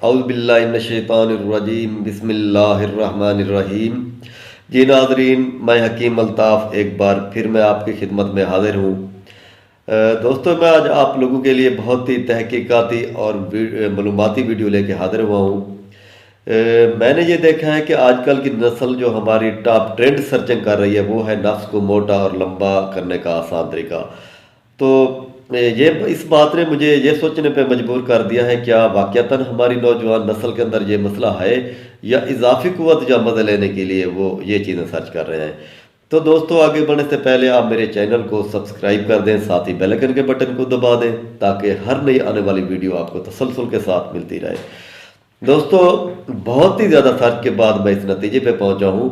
اعوذ باللہ من الشیطان الرجیم، بسم اللہ الرحمن الرحیم۔ جی ناظرین، میں حکیم الطاف ایک بار پھر میں آپ کی خدمت میں حاضر ہوں۔ دوستو، میں آج آپ لوگوں کے لیے بہت ہی تحقیقاتی اور معلوماتی ویڈیو لے کے حاضر ہوا ہوں۔ میں نے یہ دیکھا ہے کہ آج کل کی نسل جو ہماری ٹاپ ٹرینڈ سرچنگ کر رہی ہے وہ ہے نفس کو موٹا اور لمبا کرنے کا آسان طریقہ۔ تو یہ اس بات نے مجھے یہ سوچنے پہ مجبور کر دیا ہے، کیا واقعتاً ہماری نوجوان نسل کے اندر یہ مسئلہ ہے یا اضافی قوت یا مزے لینے کے لیے وہ یہ چیزیں سرچ کر رہے ہیں۔ تو دوستو، آگے بڑھنے سے پہلے آپ میرے چینل کو سبسکرائب کر دیں، ساتھ ہی بیل آئیکن کے بٹن کو دبا دیں تاکہ ہر نئی آنے والی ویڈیو آپ کو تسلسل کے ساتھ ملتی رہے۔ دوستو، بہت ہی زیادہ سرچ کے بعد میں اس نتیجے پہ پہنچا ہوں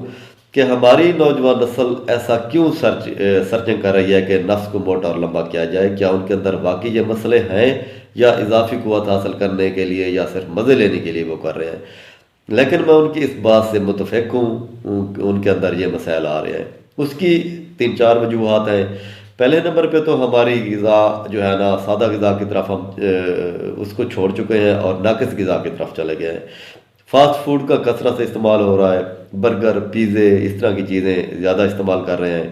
کہ ہماری نوجوان نسل ایسا کیوں سرچنگ کر رہی ہے کہ نفس کو موٹا اور لمبا کیا جائے۔ کیا ان کے اندر واقعی یہ مسئلے ہیں یا اضافی قوت حاصل کرنے کے لیے یا صرف مزے لینے کے لیے وہ کر رہے ہیں؟ لیکن میں ان کی اس بات سے متفق ہوں کہ ان کے اندر یہ مسائل آ رہے ہیں۔ اس کی 3-4 وجوہات ہیں۔ پہلے نمبر پہ تو ہماری غذا جو ہے نا، سادہ غذا کی طرف ہم اس کو چھوڑ چکے ہیں اور ناقص غذا کی طرف چلے گئے ہیں۔ فاسٹ فوڈ کا کثرت سے استعمال ہو رہا ہے، برگر، پیزے، اس طرح کی چیزیں زیادہ استعمال کر رہے ہیں،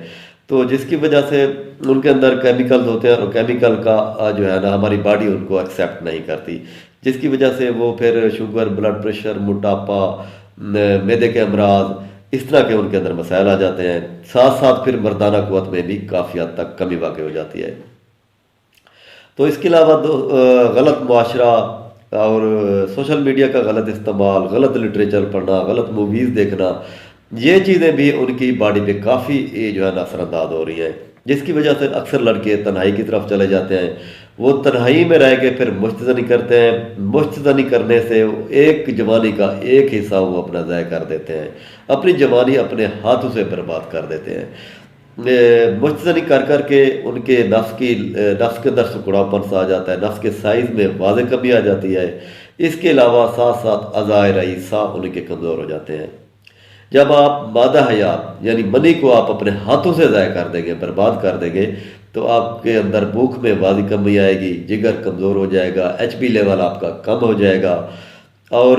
تو جس کی وجہ سے ان کے اندر کیمیکلز ہوتے ہیں اور کیمیکل کا جو ہے نا ہماری باڈی ان کو ایکسیپٹ نہیں کرتی، جس کی وجہ سے وہ پھر شوگر، بلڈ پریشر، موٹاپا، معدے کے امراض، اس طرح کے ان کے اندر مسائل آ جاتے ہیں۔ ساتھ ساتھ پھر مردانہ قوت میں بھی کافی حد تک کمی واقع ہو جاتی ہے۔ تو اس کے علاوہ غلط معاشرہ اور سوشل میڈیا کا غلط استعمال، غلط لٹریچر پڑھنا، غلط موویز دیکھنا، یہ چیزیں بھی ان کی باڈی پہ کافی جو ہے نا اثر انداز ہو رہی ہیں، جس کی وجہ سے اکثر لڑکے تنہائی کی طرف چلے جاتے ہیں۔ وہ تنہائی میں رہ کے پھر مشت زنی کرتے ہیں۔ مشت زنی کرنے سے ایک جوانی کا ایک حصہ وہ اپنا ضائع کر دیتے ہیں، اپنی جوانی اپنے ہاتھوں سے برباد کر دیتے ہیں۔ مشت زنی کر کر کے ان کے نفس کے اندر سکڑاپن سا آ جاتا ہے، نفس کے سائز میں واضح کمی آ جاتی ہے۔ اس کے علاوہ ساتھ ساتھ اعضائے رئیسہ ان کے کمزور ہو جاتے ہیں۔ جب آپ مادہ حیات یعنی منی کو آپ اپنے ہاتھوں سے ضائع کر دیں گے، برباد کر دیں گے، تو آپ کے اندر بھوک میں واضح کمی آئے گی، جگر کمزور ہو جائے گا، ایچ بی لیول آپ کا کم ہو جائے گا اور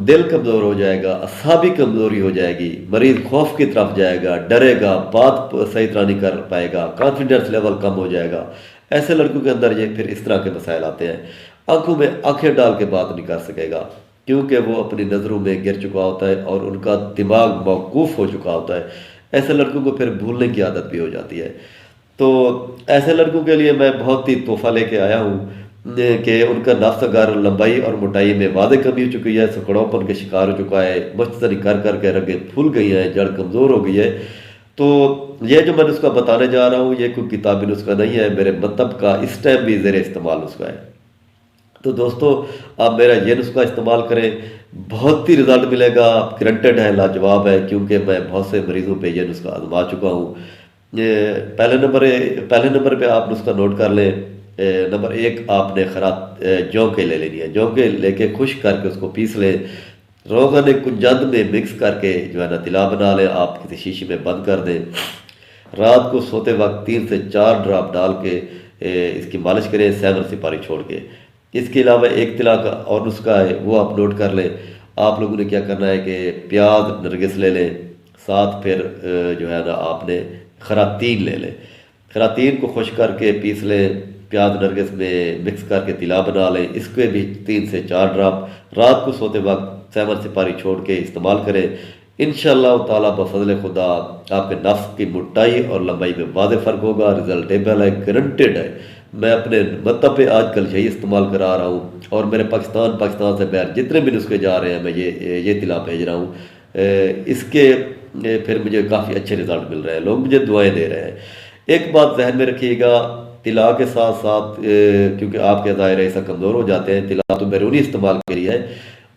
دل کمزور ہو جائے گا، اعصابی کمزوری ہو جائے گی، مریض خوف کی طرف جائے گا، ڈرے گا، بات صحیح طرح نہیں کر پائے گا، کانفیڈنس لیول کم ہو جائے گا۔ ایسے لڑکوں کے اندر یہ پھر اس طرح کے مسائل آتے ہیں۔ آنکھوں میں آنکھیں ڈال کے بات نہیں کر سکے گا کیونکہ وہ اپنی نظروں میں گر چکا ہوتا ہے اور ان کا دماغ موقوف ہو چکا ہوتا ہے۔ ایسے لڑکوں کو پھر بھولنے کی عادت بھی ہو جاتی ہے۔ تو ایسے لڑکوں کے لیے میں بہت ہی تحفہ لے کے آیا ہوں کہ ان کا نفس اگر لمبائی اور موٹائی میں واضح کمی ہو چکی ہے، سکڑوپن کے شکار ہو چکا ہے، مشتری کر کر کے رگیں پھول گئی ہیں، جڑ کمزور ہو گئی ہے، تو یہ جو میں نسخہ بتانے جا رہا ہوں یہ کوئی کتابی نسخہ نہیں ہے، میرے مطلب کا اس ٹائم بھی زیر استعمال نسخہ ہے۔ تو دوستو، آپ میرا یہ نسخہ استعمال کریں، بہت ہی رزلٹ ملے گا، گرنٹڈ ہے، لاجواب ہے، کیونکہ میں بہت سے مریضوں پہ یہ نسخہ آزما چکا ہوں۔ یہ پہلے نمبر پہ آپ نسخہ نوٹ کر لیں۔ نمبر 1، آپ نے جونکے لے لینی ہے۔ جونکے لے کے خشک کر کے اس کو پیس لیں، روغن کنجد میں مکس کر کے جو ہے نا طلا بنا لیں، آپ کسی شیشے میں بند کر دیں۔ رات کو سوتے وقت 3 سے 4 ڈراپ ڈال کے اس کی مالش کریں، 7 سپاری چھوڑ کے۔ اس کے علاوہ ایک طلا کا اور نسخہ ہے، وہ آپ نوٹ کر لیں۔ آپ لوگوں نے کیا کرنا ہے کہ پیاز، نرگس لے لیں، ساتھ پھر جو ہے نا آپ نے خراتین لے لیں۔ خراتین کو خشک کر کے پیس لیں، پیاز نرگس میں مکس کر کے طلا بنا لیں، اس کے بھی 3 سے 4 ڈراپ رات کو سوتے وقت 7 سپاری چھوڑ کے استعمال کریں۔ انشاءاللہ تعالیٰ بفضل خدا آپ کے نفس کی موٹائی اور لمبائی میں واضح فرق ہوگا، ریزلٹیبل ہے، گارنٹیڈ ہے۔ میں اپنے مطلب پہ آج کل یہی استعمال کرا رہا ہوں اور میرے پاکستان سے باہر جتنے بھی نسخے جا رہے ہیں میں یہ طلا بھیج رہا ہوں۔ اس کے پھر مجھے کافی اچھے رزلٹ مل رہے ہیں، لوگ مجھے دعائیں دے رہے ہیں۔ ایک بات ذہن میں رکھیے گا، طلا کے ساتھ ساتھ کیونکہ آپ کے ظاہر ایسا کمزور ہو جاتے ہیں، طلا تو بیرونی استعمال کے لیے ہے،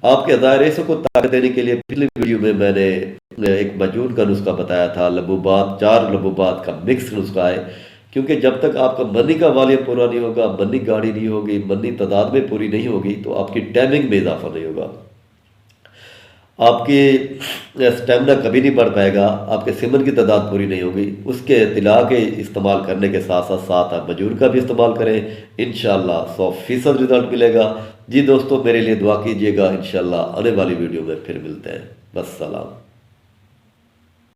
آپ کے ظاہر ایسے کو طاقت دینے کے لیے پچھلی ویڈیو میں میں نے ایک مجون کا نسخہ بتایا تھا، لبوبات، 4 لبوبات کا مکس نسخہ ہے، کیونکہ جب تک آپ کا منی کا والیوم پورا نہیں ہوگا، منی گاڑی نہیں ہوگی، منی تعداد میں پوری نہیں ہوگی، تو آپ کی ٹائمنگ میں اضافہ نہیں ہوگا، آپ کی اسٹیمنا کبھی نہیں بڑھ پائے گا، آپ کے سیمن کی تعداد پوری نہیں ہوگی۔ اس کے طلا کے استعمال کرنے کے ساتھ آپ مجور کا بھی استعمال کریں، انشاءاللہ 100% رزلٹ ملے گا۔ جی دوستوں، میرے لیے دعا کیجیے گا، انشاءاللہ آنے والی ویڈیو میں پھر ملتے ہیں، والسلام۔